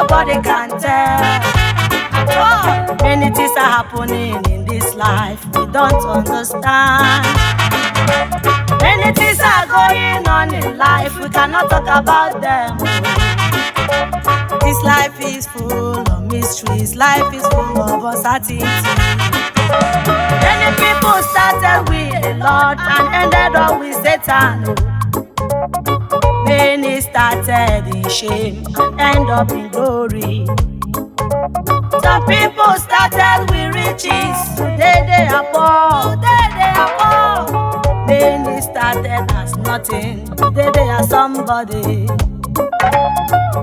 nobody can tell. Oh, many things are happening in this life we don't understand. Many things are going on in life, we cannot talk about them. This life is full of mysteries, life is full of uncertainty. Many people started with the Lord and ended up with Satan. Many started in shame and end up in glory. Some people started with riches, today they are poor. Today they are poor. Many started as nothing, today they are somebody.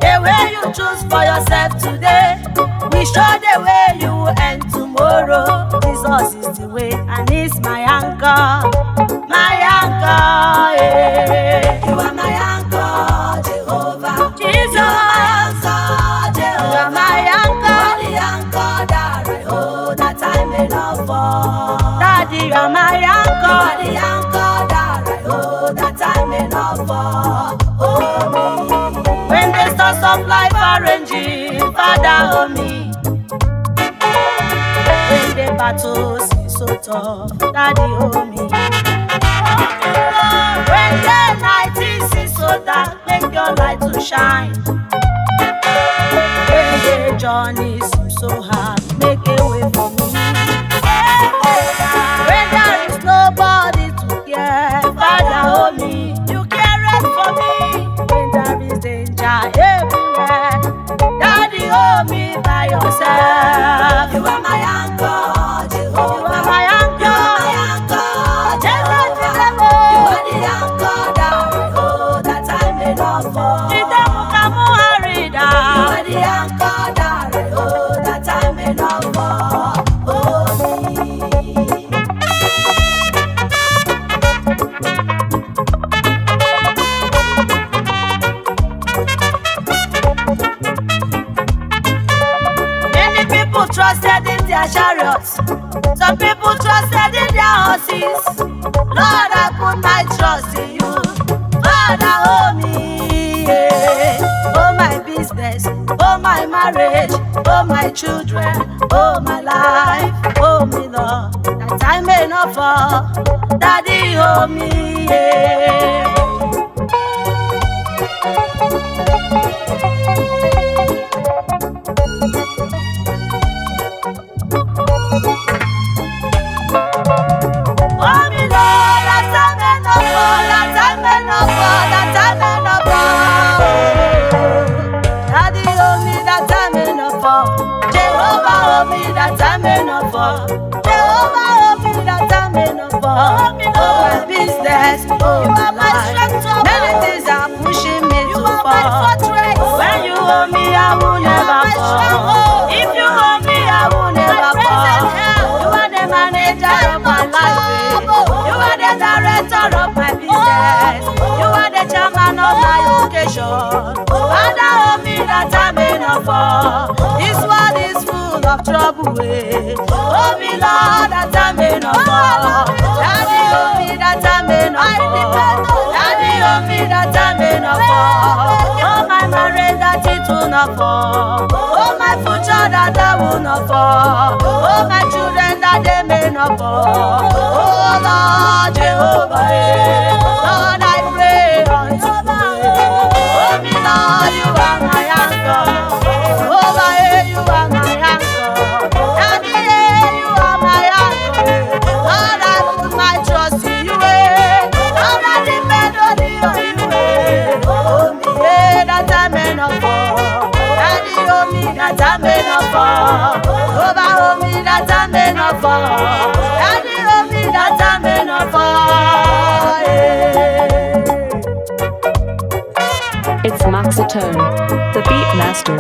The way you choose for yourself today will show the way you will end tomorrow. Jesus is the way and He's my anchor, my anchor. Yeah. You are my anchor, Jehovah. Jesus, you are my anchor, Jehovah. You are my anchor. You are the anchor that I hold, that I may not fall. Daddy, you are my anchor. You are the anchor that I hold, that I may not fall. Oh me. When the stars of life are raging, Father, hold me. When the battles seem so tough, Daddy, hold me. When the night is so dark, make your light to shine. When the journey seems so hard, make a way for me. When there is nobody to care, Father, hold me. You care for me. When there is danger everywhere, Daddy, hold me by yourself. You are my anchor, Jehovah. You are my anchor. You are my anchor, Jehovah. You are the anchor that I hold, that I may not fall. You are the anchor that I hold, that I may not fall. Oh me. Many people trusted in their chariots, some people trusted in their horses. Lord, I put my trust in you. Father, hold me. Yeah. Oh my business, oh my marriage, oh my children, oh my life, oh me Lord, that I may not fall. Daddy, hold me. Yeah. Oh, my business, oh, you are my strength. Many things are pushing me to fall. When you hold me, I will never fall. If you hold me, I will never fall. You are the manager of my life. You are the director of my business. You are the chairman of my occasion. Father, hold me that I may not fall. This world is full of trouble. Hold me, Lord, that I may not fall. Daddy, hold me that I may not fall. Daddy, hold me that I may not fall. Oh, my marriage that it will not fall. Oh, my future that I will not fall. Oh, my children that they may not fall. Oh, Lord Jehovah, Lord, I pray unto you. Oh, me, Lord, you are my anchor. Jehovah, you are my anchor. Daddy, you are my anchor. Lord, I put my trust in you. Lord, I depend on you. Oh, me, that I may not fall. Daddy, oh me, that I may not fall. Jehovah, oh me, that I may not fall. Daddy, oh me, that I may not fall. It's Maxatone, the beat master.